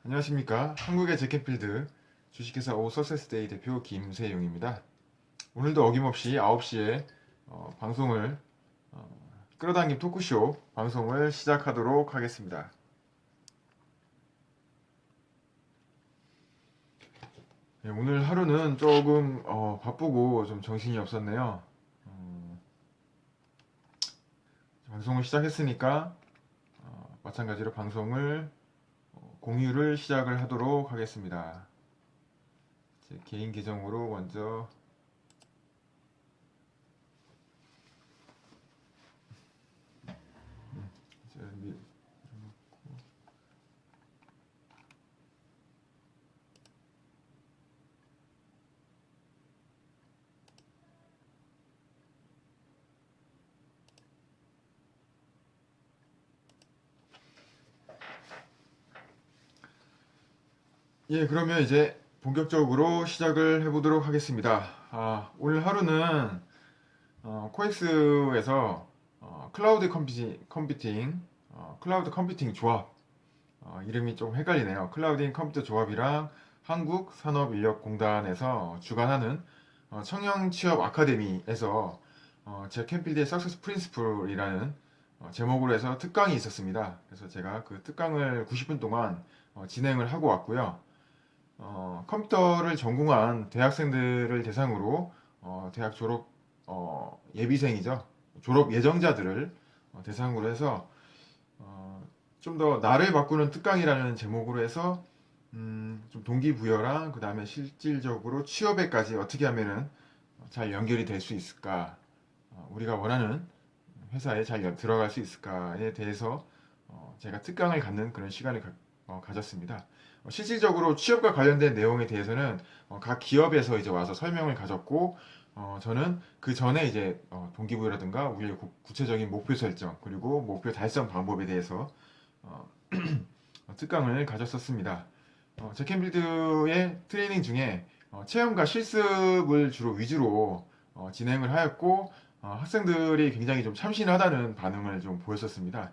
안녕하십니까. 한국의 제캐필드 주식회사 오서세스데이 대표 김세용입니다. 오늘도 어김없이 9시에 방송을 끌어당김 토크쇼 방송을 시작하도록 하겠습니다. 네, 오늘 하루는 조금 바쁘고 좀 정신이 없었네요. 방송을 시작했으니까 마찬가지로 방송을 공유를 시작을 하도록 하겠습니다. 제 개인 계정으로 먼저 이제 그러면 이제 본격적으로 시작을 해보도록 하겠습니다. 오늘 하루는 코엑스에서 클라우드 컴퓨팅 조합, 이름이 좀 헷갈리네요. 클라우드 컴퓨터 조합이랑 한국산업인력공단에서 주관하는 청년 취업 아카데미에서 제캠필드의 석세스 프린시플이라는 제목으로 해서 특강이 있었습니다. 그래서 제가 그 특강을 90분 동안 진행을 하고 왔고요. 컴퓨터를 전공한 대학생들을 대상으로 대학 졸업 예비생이죠. 졸업 예정자들을 대상으로 해서 좀 더 나를 바꾸는 특강이라는 제목으로 해서 좀 동기부여랑 그 다음에 실질적으로 취업에까지 어떻게 하면은 잘 연결이 될 수 있을까, 우리가 원하는 회사에 잘 들어갈 수 있을까에 대해서 제가 특강을 갖는 그런 시간을 가졌습니다. 실질적으로 취업과 관련된 내용에 대해서는 각 기업에서 이제 와서 설명을 가졌고, 저는 그 전에 이제 동기부여라든가 우리의 구체적인 목표 설정 그리고 목표 달성 방법에 대해서 어, 특강을 가졌었습니다. 제캠빌드의 트레이닝 중에 체험과 실습을 주로 위주로 진행을 하였고, 학생들이 굉장히 좀 참신하다는 반응을 좀 보였었습니다.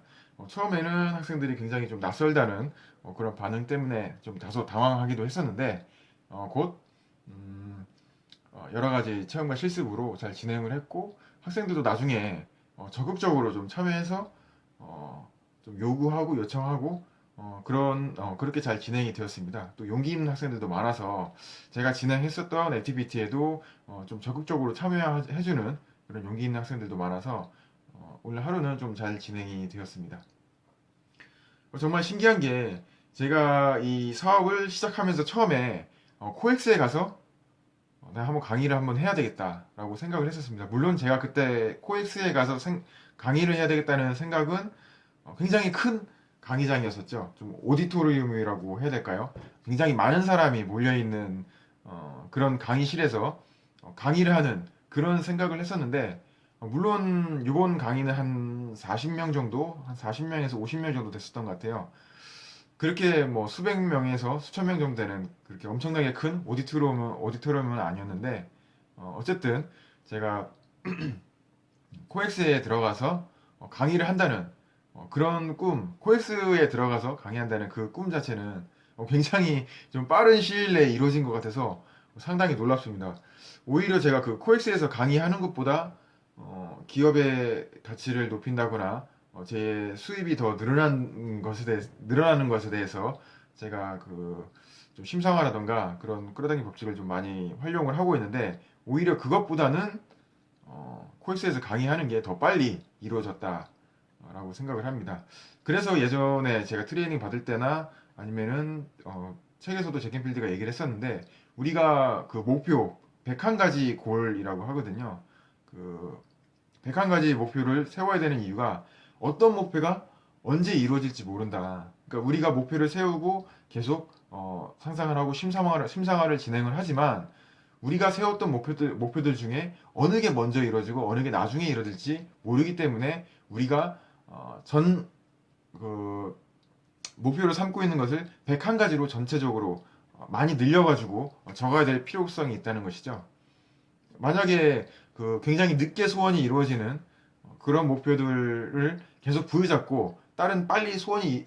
처음에는 학생들이 굉장히 좀 낯설다는 그런 반응 때문에 좀 다소 당황하기도 했었는데, 곧 여러 가지 체험과 실습으로 잘 진행을 했고, 학생들도 나중에 적극적으로 좀 참여해서 좀 요구하고 요청하고 그렇게 잘 진행이 되었습니다. 또 용기 있는 학생들도 많아서 제가 진행했었던 액티비티에도 좀 적극적으로 참여해주는 그런 용기 있는 학생들도 많아서 오늘 하루는 좀 잘 진행이 되었습니다. 정말 신기한 게, 제가 이 사업을 시작하면서 처음에 코엑스에 가서 내가 한번 강의를 한번 해야 되겠다라고 생각을 했었습니다. 물론 제가 그때 코엑스에 가서 강의를 해야 되겠다는 생각은 굉장히 큰 강의장이었었죠. 좀 오디토리움이라고 해야 될까요? 굉장히 많은 사람이 몰려있는 그런 강의실에서 강의를 하는 그런 생각을 했었는데, 물론 이번 강의는 한 40명 정도, 한 40명에서 50명 정도 됐었던 것 같아요. 그렇게 뭐 수백 명에서 수천 명 정도 되는 그렇게 엄청나게 큰 오디토리움은 아니었는데, 어쨌든 제가 코엑스에 들어가서 강의를 한다는 그런 꿈, 코엑스에 들어가서 강의한다는 그 꿈 자체는 굉장히 좀 빠른 시일 내에 이루어진 것 같아서 상당히 놀랍습니다. 오히려 제가 그 코엑스에서 강의하는 것보다 기업의 가치를 높인다거나 제 수입이 더 늘어나는 것에 대해서 제가 그 좀 심상화라던가 그런 끌어당김 법칙을 좀 많이 활용을 하고 있는데, 오히려 그것보다는 코엑스에서 강의하는 게 더 빨리 이루어졌다라고 생각을 합니다. 그래서 예전에 제가 트레이닝 받을 때나 아니면은 책에서도 제켄필드가 얘기를 했었는데, 우리가 그 목표 101가지 골이라고 하거든요. 그 101가지 목표를 세워야 되는 이유가, 어떤 목표가 언제 이루어질지 모른다. 그러니까 우리가 목표를 세우고 계속 상상을 하고 심상화를 진행을 하지만, 우리가 세웠던 목표들 중에 어느 게 먼저 이루어지고 어느 게 나중에 이루어질지 모르기 때문에, 우리가 전 그 목표를 삼고 있는 것을 101가지로 전체적으로 많이 늘려가지고 적어야 될 필요성이 있다는 것이죠. 만약에 그 굉장히 늦게 소원이 이루어지는 그런 목표들을 계속 부여잡고 다른 빨리 소원이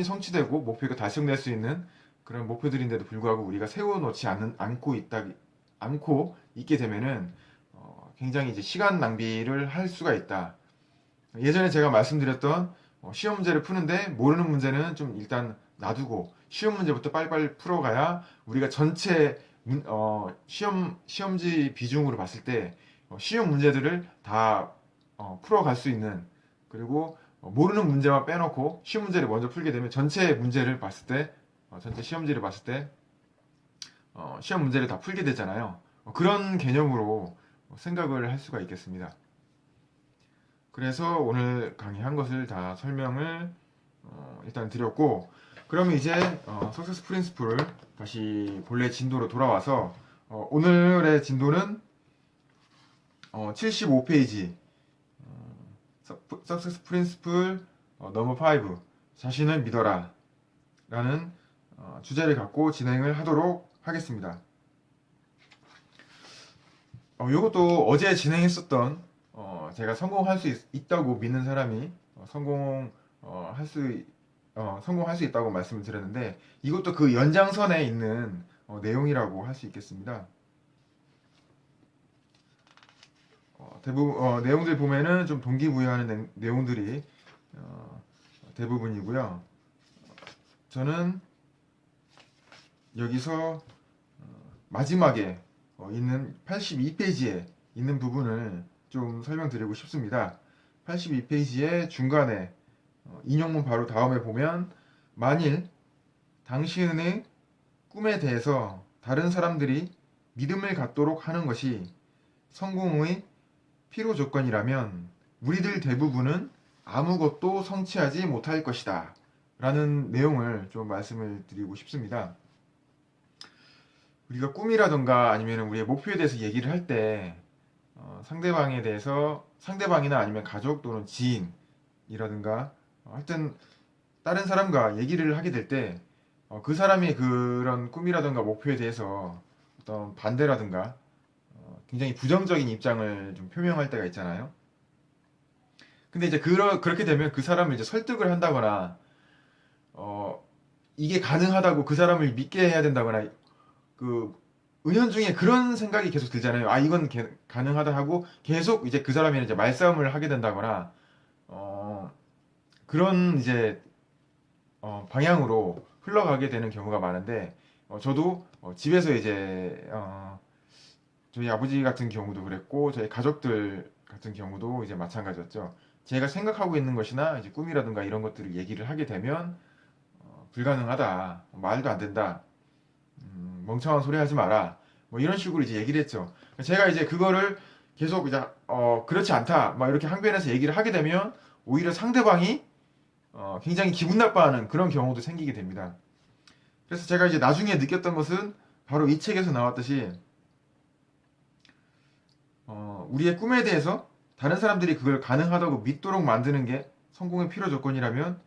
성취되고 목표가 달성될 수 있는 그런 목표들인데도 불구하고 우리가 세워놓지 않고 있게 되면은 굉장히 이제 시간 낭비를 할 수가 있다. 예전에 제가 말씀드렸던 시험 문제를 푸는데 모르는 문제는 좀 일단 놔두고 쉬운 문제부터 빨리빨리 풀어가야 우리가 전체 시험지 비중으로 봤을 때 쉬운 문제들을 다 풀어갈 수 있는, 그리고 모르는 문제만 빼놓고 쉬운 문제를 먼저 풀게 되면 전체 문제를 봤을 때 전체 시험지를 봤을 때 시험 문제를 다 풀게 되잖아요. 그런 개념으로 생각을 할 수가 있겠습니다. 그래서 오늘 강의한 것을 다 설명을 일단 드렸고, 그러면 이제 석세스 프린스플을 다시 본래 진도로 돌아와서 오늘의 진도는 75페이지 석세스 프린스플 넘버 5 자신을 믿어라 라는 주제를 갖고 진행을 하도록 하겠습니다. 이것도 어제 진행했었던 제가 성공할 수 있다고 믿는 사람이 성공할 수 있다고 말씀을 드렸는데, 이것도 그 연장선에 있는 내용이라고 할 수 있겠습니다. 대부분 내용들 보면은 좀 동기부여하는 내용들이 대부분이고요. 저는 여기서 마지막에 있는 82페이지에 있는 부분을 좀 설명드리고 싶습니다. 82페이지의 중간에 인용문 바로 다음에 보면, 만일 당신의 꿈에 대해서 다른 사람들이 믿음을 갖도록 하는 것이 성공의 필요 조건이라면 우리들 대부분은 아무것도 성취하지 못할 것이다 라는 내용을 좀 말씀을 드리고 싶습니다. 우리가 꿈이라던가 아니면 우리의 목표에 대해서 얘기를 할 때 상대방이나 아니면 가족 또는 지인이라든가 하여튼 다른 사람과 얘기를 하게 될 때 그 사람이 그런 꿈이라든가 목표에 대해서 어떤 반대라든가 굉장히 부정적인 입장을 좀 표명할 때가 있잖아요. 근데 이제 그렇게 되면 그 사람을 이제 설득을 한다거나 이게 가능하다고 그 사람을 믿게 해야 된다거나, 그 은연중에 그런 생각이 계속 들잖아요. 아, 이건 가능하다 하고 계속 이제 그 사람이랑 이제 말싸움을 하게 된다거나 그런 이제 방향으로 흘러가게 되는 경우가 많은데, 저도 집에서 이제 저희 아버지 같은 경우도 그랬고 저희 가족들 같은 경우도 이제 마찬가지였죠. 제가 생각하고 있는 것이나 이제 꿈이라든가 이런 것들을 얘기를 하게 되면 불가능하다, 말도 안 된다, 멍청한 소리 하지 마라, 뭐 이런 식으로 이제 얘기를 했죠. 제가 이제 그거를 계속 이제 그렇지 않다 막 이렇게 항변해서 얘기를 하게 되면 오히려 상대방이 굉장히 기분 나빠하는 그런 경우도 생기게 됩니다. 그래서 제가 이제 나중에 느꼈던 것은 바로 이 책에서 나왔듯이 우리의 꿈에 대해서 다른 사람들이 그걸 가능하다고 믿도록 만드는 게 성공의 필요 조건이라면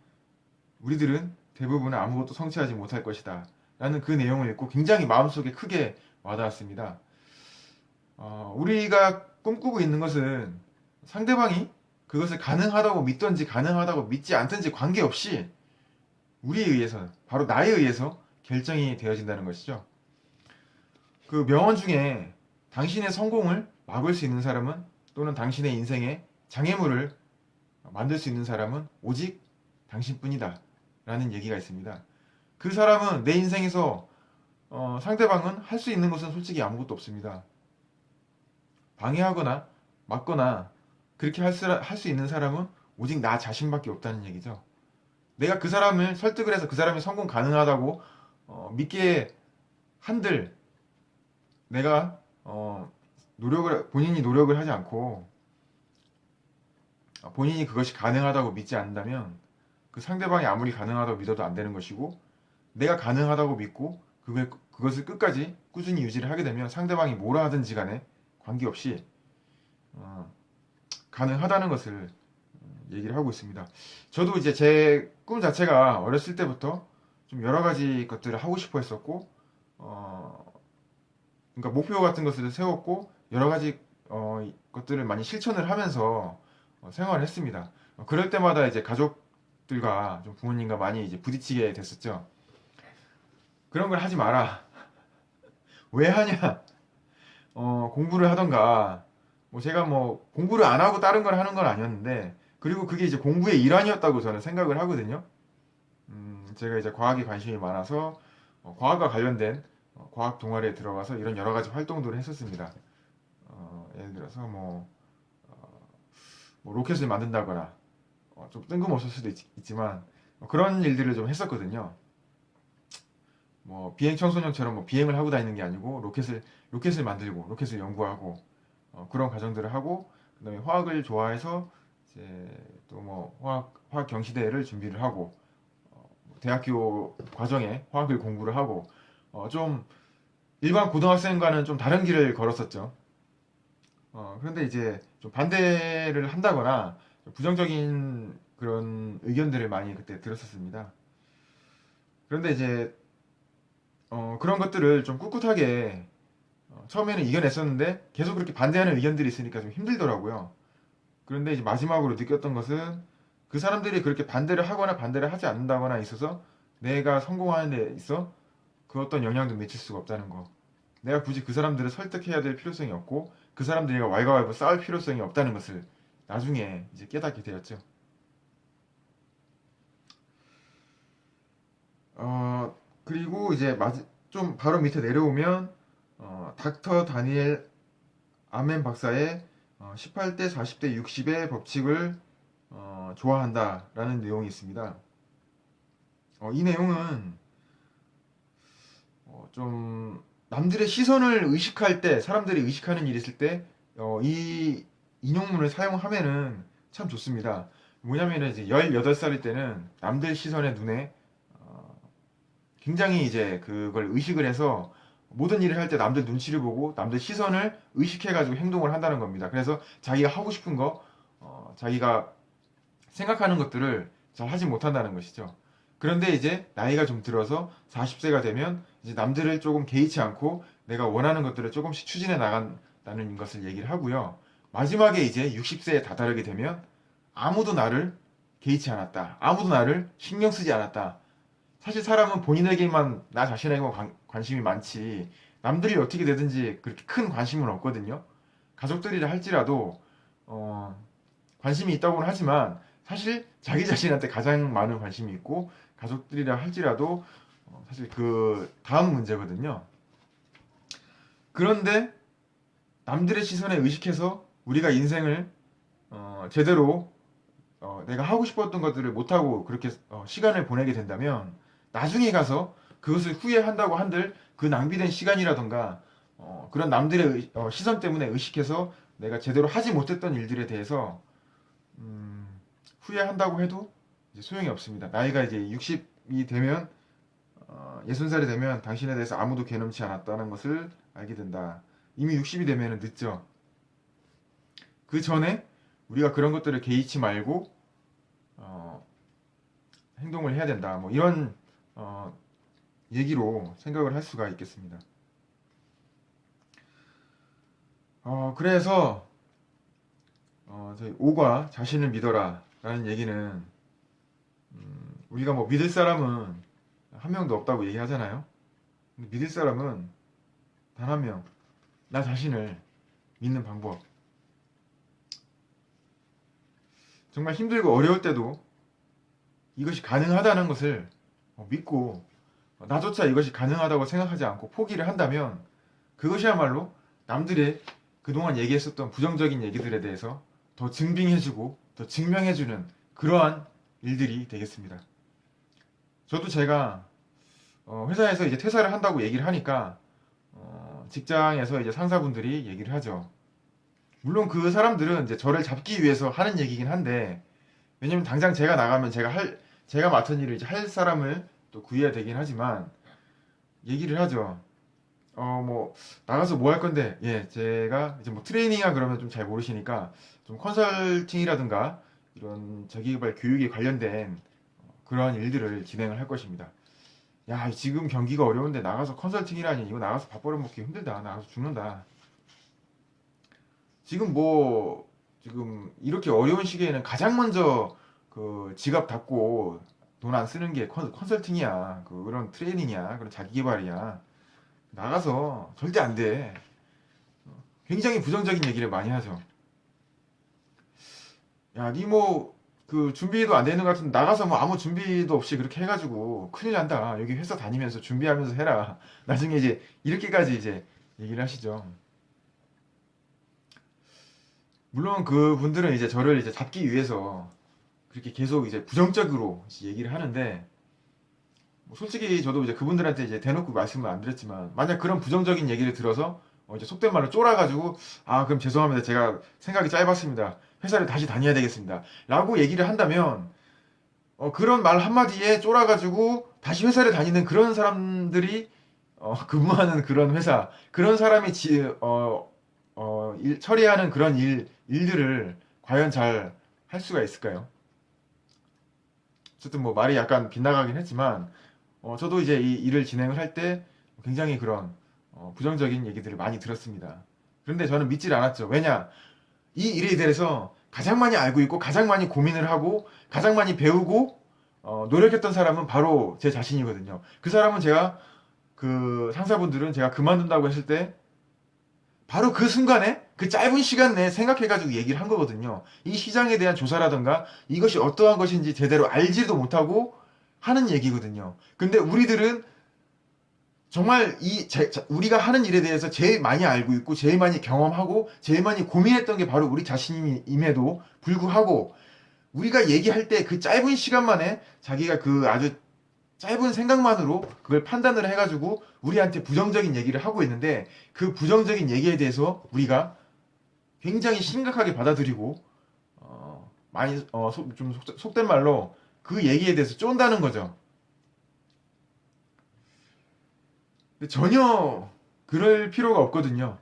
우리들은 대부분 아무것도 성취하지 못할 것이다 라는 그 내용을 읽고 굉장히 마음속에 크게 와닿았습니다. 우리가 꿈꾸고 있는 것은 상대방이 그것을 가능하다고 믿든지 가능하다고 믿지 않든지 관계없이 우리에 의해서, 바로 나에 의해서 결정이 되어진다는 것이죠. 그 명언 중에 당신의 성공을 막을 수 있는 사람은, 또는 당신의 인생에 장애물을 만들 수 있는 사람은 오직 당신뿐이다 라는 얘기가 있습니다. 그 사람은 내 인생에서 상대방은 할 수 있는 것은 솔직히 아무것도 없습니다. 방해하거나 막거나 그렇게 할 수 있는 사람은 오직 나 자신밖에 없다는 얘기죠. 내가 그 사람을 설득을 해서 그 사람이 성공 가능하다고 믿게 한들, 내가 본인이 노력을 하지 않고 본인이 그것이 가능하다고 믿지 않는다면 그 상대방이 아무리 가능하다고 믿어도 안 되는 것이고, 내가 가능하다고 믿고 그것을 끝까지 꾸준히 유지를 하게 되면 상대방이 뭐라 하든지 간에 관계없이 가능하다는 것을 얘기를 하고 있습니다. 저도 이제 제 꿈 자체가 어렸을 때부터 좀 여러 가지 것들을 하고 싶어 했었고, 그러니까 목표 같은 것을 세웠고 여러 가지 것들을 많이 실천을 하면서 생활을 했습니다. 그럴 때마다 이제 가족들과 좀 부모님과 많이 이제 부딪히게 됐었죠. 그런 걸 하지 마라. 왜 하냐? 공부를 하던가, 뭐 제가 뭐 공부를 안 하고 다른 걸 하는 건 아니었는데, 그리고 그게 이제 공부의 일환이었다고 저는 생각을 하거든요. 제가 이제 과학에 관심이 많아서 과학과 관련된 과학 동아리에 들어가서 이런 여러 가지 활동들을 했었습니다. 예를 들어서 뭐 로켓을 만든다거나, 좀 뜬금없을 수도 지만 그런 일들을 좀 했었거든요. 뭐 비행 청소년처럼 뭐 비행을 하고 다니는 게 아니고 로켓을 만들고 로켓을 연구하고 그런 과정들을 하고, 그다음에 화학을 좋아해서 이제 또 뭐 화학 경시대회를 준비를 하고, 대학교 과정에 화학을 공부를 하고, 좀 일반 고등학생과는 좀 다른 길을 걸었었죠. 그런데 이제 좀 반대를 한다거나 좀 부정적인 그런 의견들을 많이 그때 들었었습니다. 그런데 이제 그런 것들을 좀 꿋꿋하게 처음에는 이겨냈었는데 계속 그렇게 반대하는 의견들이 있으니까 좀 힘들더라고요. 그런데 이제 마지막으로 느꼈던 것은 그 사람들이 그렇게 반대를 하거나 반대를 하지 않는다거나 있어서 내가 성공하는 데 있어 그 어떤 영향도 미칠 수가 없다는 거. 내가 굳이 그 사람들을 설득해야 될 필요성이 없고 그 사람들과 왈가왈부 싸울 필요성이 없다는 것을 나중에 이제 깨닫게 되었죠. 그리고 이제 좀 바로 밑에 내려오면 닥터 다니엘 아멘 박사의 18대, 40대, 60의 법칙을 좋아한다라는 내용이 있습니다. 이 내용은 좀 남들의 시선을 의식할 때, 사람들이 의식하는 일이 있을 때, 이 인용문을 사용하면은 참 좋습니다. 뭐냐면은 이제 18살일 때는 남들 시선의 눈에 굉장히 이제 그걸 의식을 해서 모든 일을 할 때 남들 눈치를 보고 남들 시선을 의식해가지고 행동을 한다는 겁니다. 그래서 자기가 하고 싶은 거, 자기가 생각하는 것들을 잘 하지 못한다는 것이죠. 그런데 이제 나이가 좀 들어서 40세가 되면 이제 남들을 조금 개의치 않고 내가 원하는 것들을 조금씩 추진해 나간다는 것을 얘기를 하고요. 마지막에 이제 60세에 다다르게 되면 아무도 나를 개의치 않았다. 아무도 나를 신경 쓰지 않았다. 사실 사람은 본인에게만, 나 자신에게만 관심이 많지 남들이 어떻게 되든지 그렇게 큰 관심은 없거든요. 가족들이라 할지라도 어, 관심이 있다고는 하지만 사실 자기 자신한테 가장 많은 관심이 있고, 가족들이라 할지라도 사실 그 다음 문제거든요. 그런데 남들의 시선에 의식해서 우리가 인생을 제대로 내가 하고 싶었던 것들을 못하고 그렇게 시간을 보내게 된다면 나중에 가서 그것을 후회한다고 한들 그 낭비된 시간이라던가 그런 남들의 시선 때문에 의식해서 내가 제대로 하지 못했던 일들에 대해서 후회한다고 해도 이제 소용이 없습니다. 나이가 이제 60이 되면 60살이 되면 당신에 대해서 아무도 개nom치 않았다는 것을 알게 된다. 이미 60이 되면 늦죠. 그 전에 우리가 그런 것들을 개의치 말고 어, 행동을 해야 된다. 뭐 이런 어, 얘기로 생각을 할 수가 있겠습니다. 그래서 저희 5과 자신을 믿어라 라는 얘기는 우리가 뭐 믿을 사람은 한 명도 없다고 얘기하잖아요. 근데 믿을 사람은 단 한 명, 나 자신을 믿는 방법. 정말 힘들고 어려울 때도 이것이 가능하다는 것을 믿고 나조차 이것이 가능하다고 생각하지 않고 포기를 한다면 그것이야말로 남들의 그동안 얘기했었던 부정적인 얘기들에 대해서 더 증빙해주고 더 증명해주는 그러한 일들이 되겠습니다. 저도 제가 회사에서 이제 퇴사를 한다고 얘기를 하니까 직장에서 이제 상사분들이 얘기를 하죠. 물론 그 사람들은 이제 저를 잡기 위해서 하는 얘기긴 한데, 왜냐면 당장 제가 나가면 제가 맡은 일을 이제 할 사람을 또 구해야 되긴 하지만 얘기를 하죠. 뭐 나가서 뭐 할 건데, 예, 제가 이제 뭐 트레이닝이나 그러면 좀 잘 모르시니까 좀 컨설팅이라든가 이런 자기개발 교육에 관련된 그러한 일들을 진행을 할 것입니다. 야, 지금 경기가 어려운데 나가서 컨설팅이라니, 이거 나가서 밥 벌어먹기 힘들다. 나가서 죽는다. 지금 뭐 지금 이렇게 어려운 시기에는 가장 먼저 그 지갑 닫고 돈 안 쓰는 게 컨설팅이야. 그런 트레이닝이야. 그런 자기 개발이야. 나가서 절대 안 돼. 굉장히 부정적인 얘기를 많이 하죠. 야, 니 뭐, 그 준비도 안 되는 것 같은데 나가서 뭐 아무 준비도 없이 그렇게 해가지고 큰일 난다. 여기 회사 다니면서 준비하면서 해라. 나중에 이제 이렇게까지 이제 얘기를 하시죠. 물론 그분들은 이제 저를 이제 잡기 위해서 그렇게 계속 이제 부정적으로 얘기를 하는데, 뭐 솔직히 저도 이제 그분들한테 이제 대놓고 말씀을 안 드렸지만, 만약 그런 부정적인 얘기를 들어서 이제 속된 말로 쫄아가지고, 아 그럼 죄송합니다, 제가 생각이 짧았습니다, 회사를 다시 다녀야 되겠습니다 라고 얘기를 한다면, 그런 말 한마디에 쫄아가지고 다시 회사를 다니는 그런 사람들이 근무하는 그런 회사, 그런 사람이 처리하는 그런 일들을 과연 잘 할 수가 있을까요? 어쨌든 뭐 말이 약간 빗나가긴 했지만, 저도 이제 이 일을 진행을 할 때 굉장히 그런 부정적인 얘기들을 많이 들었습니다. 그런데 저는 믿질 않았죠. 왜냐? 이 일에 대해서 가장 많이 알고 있고 가장 많이 고민을 하고 가장 많이 배우고 노력했던 사람은 바로 제 자신이거든요. 그 사람은 제가, 그 상사분들은 제가 그만둔다고 했을 때 바로 그 순간에 그 짧은 시간 내에 생각해가지고 얘기를 한 거거든요. 이 시장에 대한 조사라던가 이것이 어떠한 것인지 제대로 알지도 못하고 하는 얘기거든요. 근데 우리들은 정말 우리가 하는 일에 대해서 제일 많이 알고 있고 제일 많이 경험하고 제일 많이 고민했던 게 바로 우리 자신임에도 불구하고, 우리가 얘기할 때 그 짧은 시간 만에 자기가 그 아주 짧은 생각만으로 그걸 판단을 해가지고 우리한테 부정적인 얘기를 하고 있는데, 그 부정적인 얘기에 대해서 우리가 굉장히 심각하게 받아들이고 많이 좀 속된 말로 그 얘기에 대해서 쫀다는 거죠. 근데 전혀 그럴 필요가 없거든요.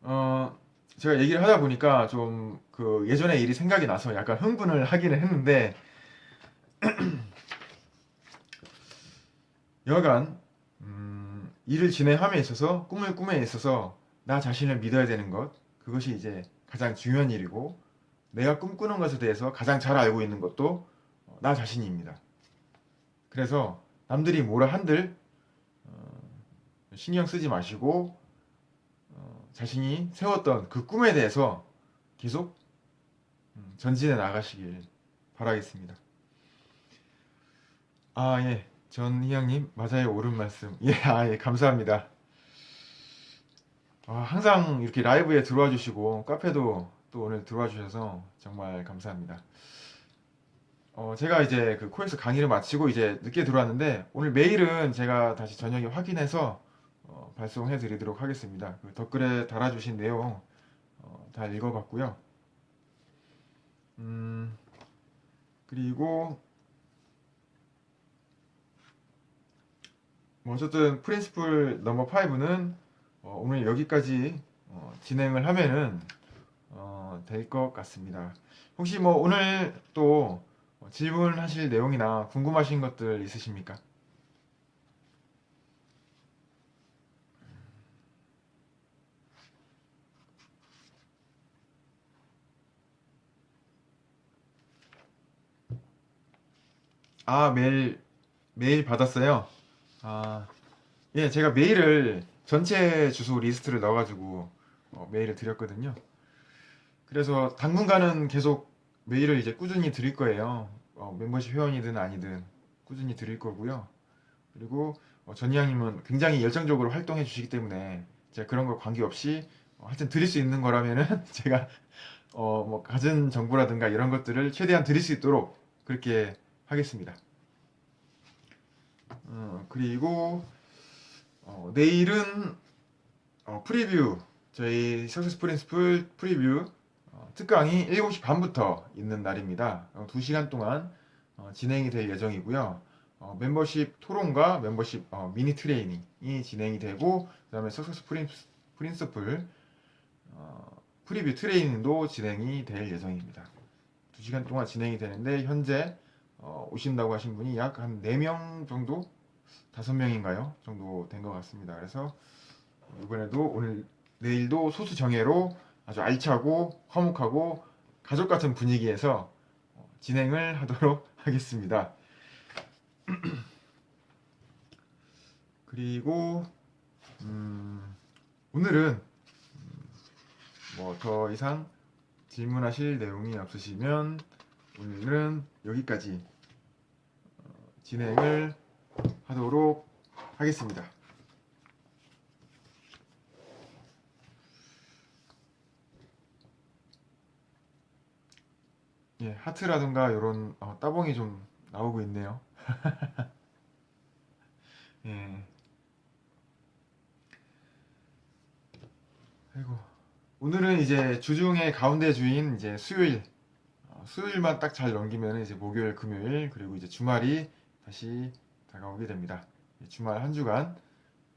어, 제가 얘기를 하다 보니까 좀 그 예전의 일이 생각이 나서 약간 흥분을 하기는 했는데, 여하간 일을 진행함에 있어서, 꿈을 꿈에 있어서 나 자신을 믿어야 되는 것, 그것이 이제 가장 중요한 일이고, 내가 꿈꾸는 것에 대해서 가장 잘 알고 있는 것도 나 자신입니다. 그래서 남들이 뭐라 한들 신경 쓰지 마시고 자신이 세웠던 그 꿈에 대해서 계속 전진해 나가시길 바라겠습니다. 아, 예. 전희양님, 맞아요. 옳은 말씀. 예, 예, 감사합니다. 항상 이렇게 라이브에 들어와 주시고, 카페도 또 오늘 들어와 주셔서 정말 감사합니다. 제가 이제 그 코엑스 강의를 마치고 이제 늦게 들어왔는데, 오늘 메일은 제가 다시 저녁에 확인해서 발송해 드리도록 하겠습니다. 그 댓글에 달아주신 내용 다 읽어봤고요. 음, 그리고 뭐 어쨌든 프린시플 넘버 5는 오늘 여기까지 진행을 하면은 될 것 같습니다. 혹시 뭐 오늘 또 질문하실 내용이나 궁금하신 것들 있으십니까? 아, 메일 받았어요. 아, 예, 제가 메일을 전체 주소 리스트를 넣어가지고 메일을 드렸거든요. 그래서 당분간은 계속 메일을 이제 꾸준히 드릴 거예요. 멤버십 회원이든 아니든 꾸준히 드릴 거고요. 그리고 전희양님은 굉장히 열정적으로 활동해 주시기 때문에 제가 그런 거 관계없이 하여튼 드릴 수 있는 거라면은 제가 뭐 가진 정보라든가 이런 것들을 최대한 드릴 수 있도록 그렇게 하겠습니다. 그리고 내일은 프리뷰, 저희 석세스 프린스플 프리뷰 특강이 7시 반부터 있는 날입니다. 2시간 동안 진행이 될 예정이고요. 멤버십 토론과 멤버십 미니 트레이닝이 진행이 되고, 그다음에 석세스 프린스플 프리뷰 트레이닝도 진행이 될 예정입니다. 2시간 동안 진행이 되는데, 현재 오신다고 하신 분이 약 한 4명 정도? 5명인가요? 정도 된 것 같습니다. 그래서 이번에도 오늘 내일도 소수 정예로 아주 알차고 화목하고 가족 같은 분위기에서 진행을 하도록 하겠습니다. 그리고 오늘은 뭐 더 이상 질문하실 내용이 없으시면 오늘은 여기까지 진행을 하도록 하겠습니다. 예, 하트라든가 이런 따봉이 좀 나오고 있네요. 예, 아이고. 오늘은 이제 주중의 가운데 주인 이제 수요일, 수요일만 딱 잘 넘기면 이제 목요일, 금요일 그리고 이제 주말이 다시 다가오게 됩니다. 주말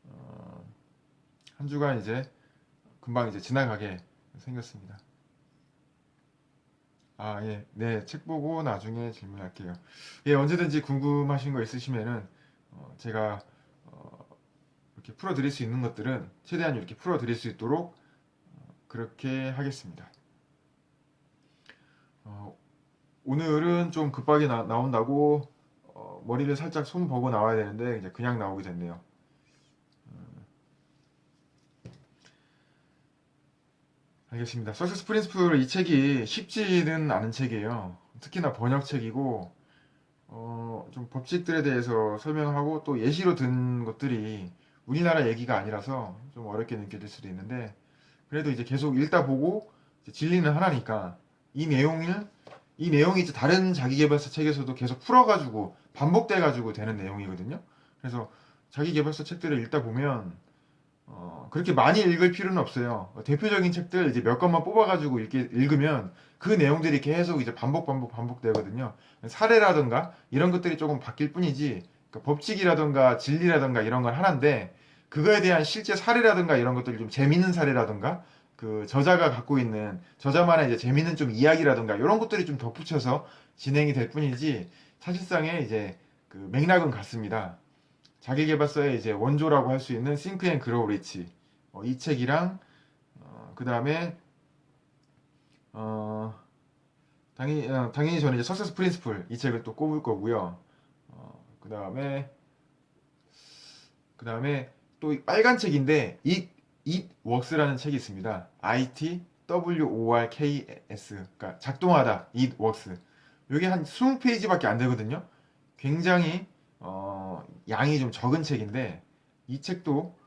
어, 한 주간 이제 금방 이제 지나가게 생겼습니다. 아, 예, 네, 책 보고 나중에 질문할게요. 예, 언제든지 궁금하신 거 있으시면은 제가 이렇게 풀어드릴 수 있는 것들은 최대한 이렇게 풀어드릴 수 있도록 그렇게 하겠습니다. 어, 오늘은 좀 급하게 나온다고 머리를 살짝 손 보고 나와야 되는데 이제 그냥 나오게 됐네요. 알겠습니다. 석세스 프린스플 이 책이 쉽지는 않은 책이에요. 특히나 번역책이고 좀 법칙들에 대해서 설명하고 또 예시로 든 것들이 우리나라 얘기가 아니라서 좀 어렵게 느껴질 수도 있는데 그래도 이제 계속 읽다 보고 이제 진리는 하나니까 이 내용을 이 내용이 이제 다른 자기계발서 책에서도 계속 풀어가지고 반복돼가지고 되는 내용이거든요. 그래서 자기계발서 책들을 읽다 보면 그렇게 많이 읽을 필요는 없어요. 대표적인 책들 이제 몇 권만 뽑아가지고 읽으면 그 내용들이 계속 이제 반복되거든요. 사례라든가 이런 것들이 조금 바뀔 뿐이지 그러니까 법칙이라든가 진리라든가 이런 건 하나인데 그거에 대한 실제 사례라든가 이런 것들이 좀 재밌는 사례라든가 그 저자가 갖고 있는 저자만의 이제 재밌는 좀 이야기라든가 이런 것들이 좀 덧붙여서 진행이 될 뿐이지 사실상의 이제 그 맥락은 같습니다. 자기계발서의 이제 원조라고 할 수 있는 Think and Grow Rich 이 책이랑 그 다음에 어, 당연히 저는 이제 Success Principle 이 책을 또 꼽을 거고요. 그 다음에 또 빨간 책인데 It Works라는 책이 있습니다. IT WORKS 그러니까 작동하다 It Works 이게 한 20페이지밖에 안 되거든요. 굉장히 양이 좀 적은 책인데 이 책도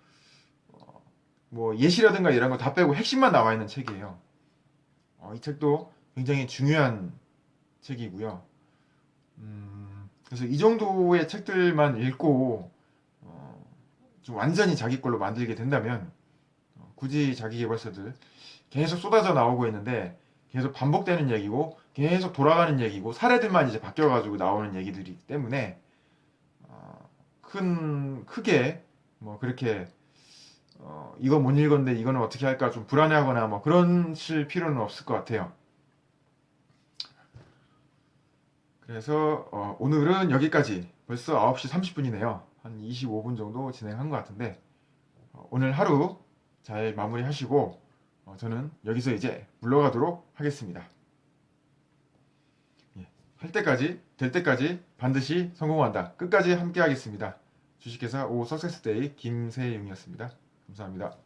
뭐 예시라든가 이런 거 다 빼고 핵심만 나와 있는 책이에요. 이 책도 굉장히 중요한 책이고요. 그래서 이 정도의 책들만 읽고 좀 완전히 자기 걸로 만들게 된다면 굳이 자기계발서들 계속 쏟아져 나오고 있는데 계속 반복되는 얘기고 계속 돌아가는 얘기고 사례들만 이제 바뀌어가지고 나오는 얘기들이기 때문에 크게 뭐 그렇게 이거 못 읽었는데 이거는 어떻게 할까 좀 불안해하거나 뭐 그러실 필요는 없을 것 같아요. 그래서 오늘은 여기까지 벌써 9시 30분이네요. 한 25분 정도 진행한 것 같은데 오늘 하루 잘 마무리하시고 저는 여기서 이제 물러가도록 하겠습니다. 예, 할 때까지 될 때까지 반드시 성공한다. 끝까지 함께 하겠습니다. 주식회사 오 석세스데이 김세용이었습니다. 감사합니다.